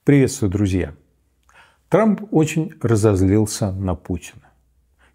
Приветствую, друзья! Трамп очень разозлился на Путина.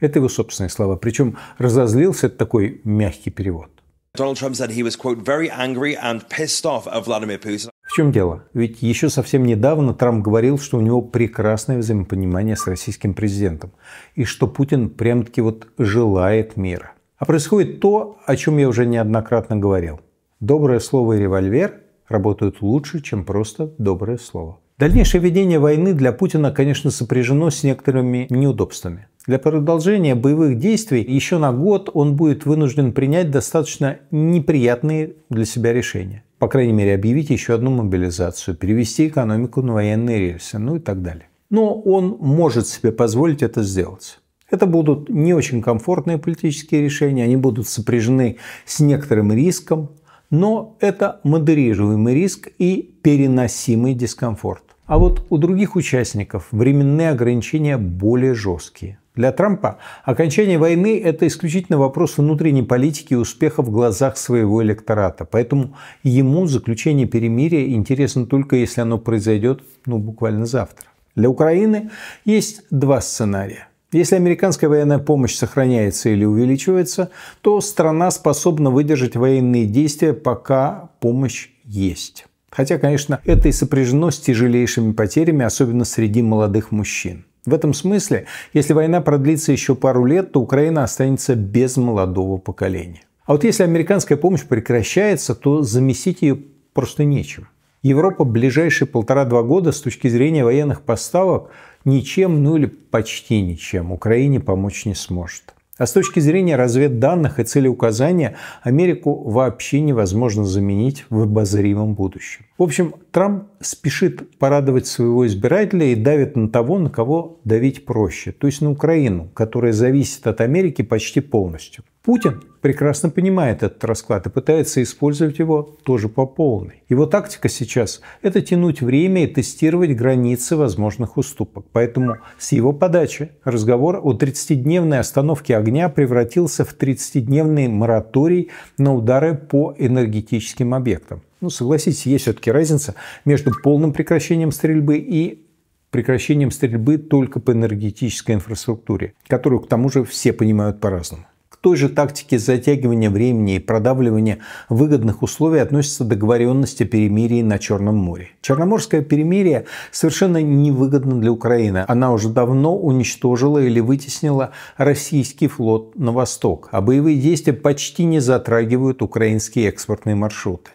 Это его собственные слова. Причем разозлился – это такой мягкий перевод. Donald Trump said he was, quote, very angry and pissed off at Vladimir Putin. В чем дело? Ведь еще совсем недавно Трамп говорил, что у него прекрасное взаимопонимание с российским президентом. И что Путин прям-таки желает мира. А происходит то, о чем я уже неоднократно говорил. Доброе слово и револьвер работают лучше, чем просто доброе слово. Дальнейшее ведение войны для Путина, конечно, сопряжено с некоторыми неудобствами. Для продолжения боевых действий еще на год он будет вынужден принять достаточно неприятные для себя решения. По крайней мере, объявить еще одну мобилизацию, перевести экономику на военные рельсы, и так далее. Но он может себе позволить это сделать. Это будут не очень комфортные политические решения, они будут сопряжены с некоторым риском, но это модерируемый риск и переносимый дискомфорт. А вот у других участников временные ограничения более жесткие. Для Трампа окончание войны – это исключительно вопрос внутренней политики и успеха в глазах своего электората. Поэтому ему заключение перемирия интересно только если оно произойдет буквально завтра. Для Украины есть два сценария. Если американская военная помощь сохраняется или увеличивается, то страна способна выдержать военные действия, пока помощь есть. Хотя, конечно, это и сопряжено с тяжелейшими потерями, особенно среди молодых мужчин. В этом смысле, если война продлится еще пару лет, то Украина останется без молодого поколения. А вот если американская помощь прекращается, то заместить ее просто нечем. Европа ближайшие 1,5-2 года с точки зрения военных поставок ничем, или почти ничем Украине помочь не сможет. А с точки зрения разведданных и целеуказания Америку вообще невозможно заменить в обозримом будущем. В общем, Трамп спешит порадовать своего избирателя и давит на того, на кого давить проще. То есть на Украину, которая зависит от Америки почти полностью. Путин прекрасно понимает этот расклад и пытается использовать его тоже по полной. Его тактика сейчас – это тянуть время и тестировать границы возможных уступок. Поэтому с его подачи разговор о 30-дневной остановке огня превратился в 30-дневный мораторий на удары по энергетическим объектам. Согласитесь, есть все-таки разница между полным прекращением стрельбы и прекращением стрельбы только по энергетической инфраструктуре, которую, к тому же, все понимают по-разному. К той же тактике затягивания времени и продавливания выгодных условий относится договоренность о перемирии на Черном море. Черноморское перемирие совершенно невыгодно для Украины. Она уже давно уничтожила или вытеснила российский флот на восток, а боевые действия почти не затрагивают украинские экспортные маршруты.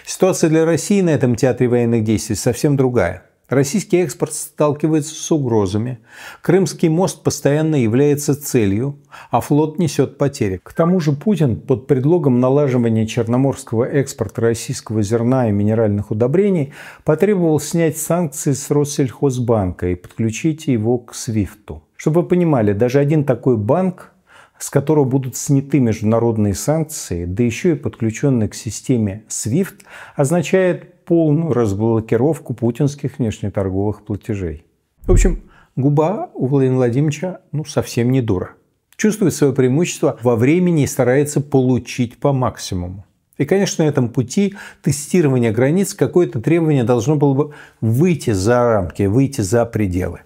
Ситуация для России на этом театре военных действий совсем другая. Российский экспорт сталкивается с угрозами, Крымский мост постоянно является целью, а флот несет потери. К тому же Путин под предлогом налаживания черноморского экспорта российского зерна и минеральных удобрений потребовал снять санкции с Россельхозбанка и подключить его к SWIFT. Чтобы вы понимали, даже один такой банк, с которого будут сняты международные санкции, да еще и подключенный к системе SWIFT, означает полную разблокировку путинских внешнеторговых платежей. В общем, губа у Владимира Владимировича совсем не дура. Чувствует свое преимущество во времени и старается получить по максимуму. И, конечно, на этом пути тестирования границ какое-то требование должно было бы выйти за рамки, выйти за пределы.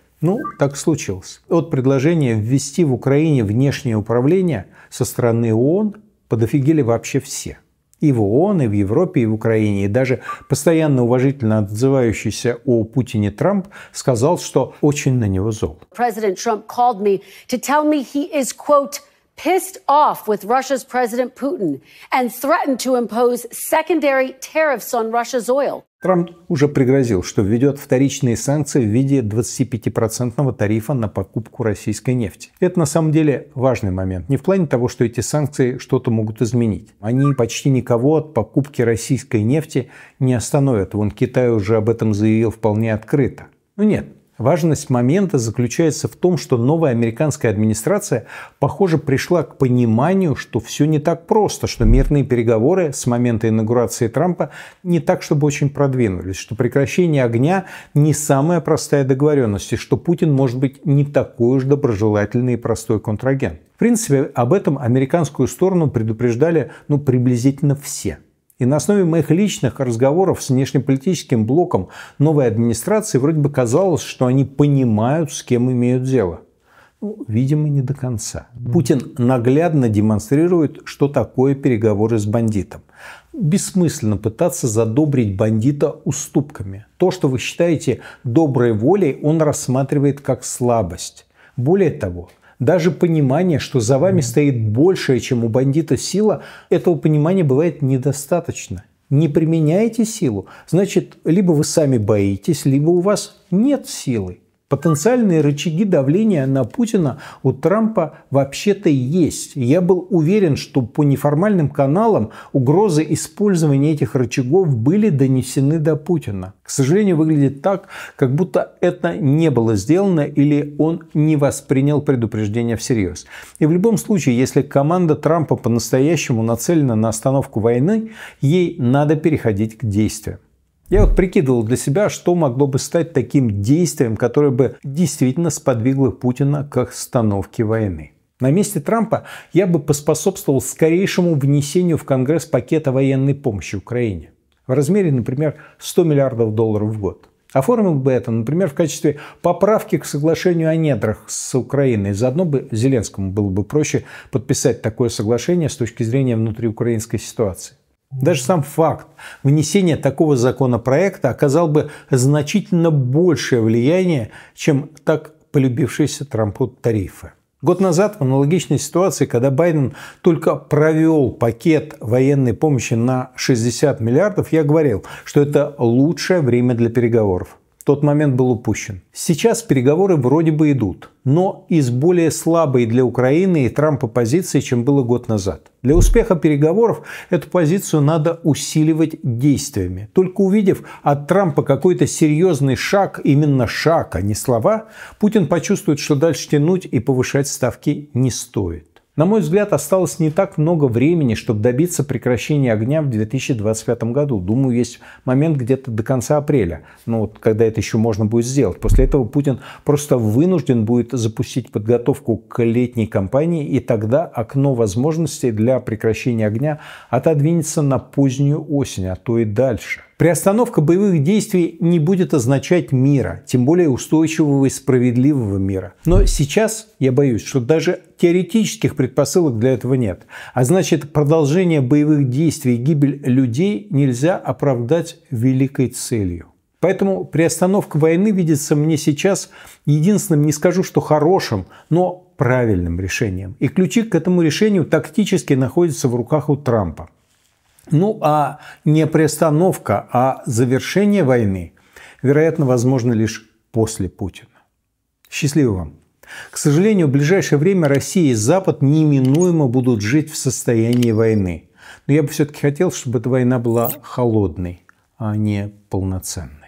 Так случилось. От предложения ввести в Украине внешнее управление со стороны ООН подофигели вообще все. И в ООН, и в Европе, и в Украине. И даже постоянно уважительно отзывающийся о Путине Трамп сказал, что очень на него зол. President Trump called me to tell me he is, quote, pissed off with Russia's President Putin and threatened to impose secondary tariffs on Russia's oil. Трамп уже пригрозил, что введет вторичные санкции в виде 25% тарифа на покупку российской нефти. Это на самом деле важный момент. Не в плане того, что эти санкции что-то могут изменить. Они почти никого от покупки российской нефти не остановят. Китай уже об этом заявил вполне открыто. Нет. Важность момента заключается в том, что новая американская администрация, похоже, пришла к пониманию, что все не так просто, что мирные переговоры с момента инаугурации Трампа не так, чтобы очень продвинулись, что прекращение огня не самая простая договоренность, и что Путин может быть не такой уж доброжелательный и простой контрагент. В принципе, об этом американскую сторону предупреждали приблизительно все. И на основе моих личных разговоров с внешнеполитическим блоком новой администрации вроде бы казалось, что они понимают, с кем имеют дело. Ну, видимо, не до конца. Путин наглядно демонстрирует, что такое переговоры с бандитом. Бессмысленно пытаться задобрить бандита уступками. То, что вы считаете доброй волей, он рассматривает как слабость. Более того, даже понимание, что за вами стоит большая, чем у бандита сила, этого понимания бывает недостаточно. Не применяете силу, значит, либо вы сами боитесь, либо у вас нет силы. Потенциальные рычаги давления на Путина у Трампа вообще-то есть. Я был уверен, что по неформальным каналам угрозы использования этих рычагов были донесены до Путина. К сожалению, выглядит так, как будто это не было сделано или он не воспринял предупреждение всерьез. И в любом случае, если команда Трампа по-настоящему нацелена на остановку войны, ей надо переходить к действиям. Я вот прикидывал для себя, что могло бы стать таким действием, которое бы действительно сподвигло Путина к остановке войны. На месте Трампа я бы поспособствовал скорейшему внесению в Конгресс пакета военной помощи Украине в размере, например, $100 миллиардов в год. Оформил бы это, например, в качестве поправки к соглашению о недрах с Украиной. Заодно бы Зеленскому было бы проще подписать такое соглашение с точки зрения внутриукраинской ситуации. Даже сам факт внесения такого законопроекта оказал бы значительно большее влияние, чем так полюбившиеся Трампу тарифы. Год назад в аналогичной ситуации, когда Байден только провел пакет военной помощи на 60 миллиардов, я говорил, что это лучшее время для переговоров. Тот момент был упущен. Сейчас переговоры вроде бы идут, но из более слабой для Украины и Трампа позиции, чем было год назад. Для успеха переговоров эту позицию надо усиливать действиями. Только увидев от Трампа какой-то серьезный шаг, именно шаг, а не слова, Путин почувствует, что дальше тянуть и повышать ставки не стоит. На мой взгляд, осталось не так много времени, чтобы добиться прекращения огня в 2025 году. Думаю, есть момент где-то до конца апреля, когда это еще можно будет сделать. После этого Путин просто вынужден будет запустить подготовку к летней кампании, и тогда окно возможностей для прекращения огня отодвинется на позднюю осень, а то и дальше. Приостановка боевых действий не будет означать мира, тем более устойчивого и справедливого мира. Но сейчас я боюсь, что даже теоретических предпосылок для этого нет. А значит, продолжение боевых действий и гибель людей нельзя оправдать великой целью. Поэтому приостановка войны видится мне сейчас единственным, не скажу, что хорошим, но правильным решением. И ключи к этому решению тактически находятся в руках у Трампа. А не приостановка, а завершение войны, вероятно, возможно лишь после Путина. Счастливо вам! К сожалению, в ближайшее время Россия и Запад неминуемо будут жить в состоянии войны. Но я бы все-таки хотел, чтобы эта война была холодной, а не полноценной.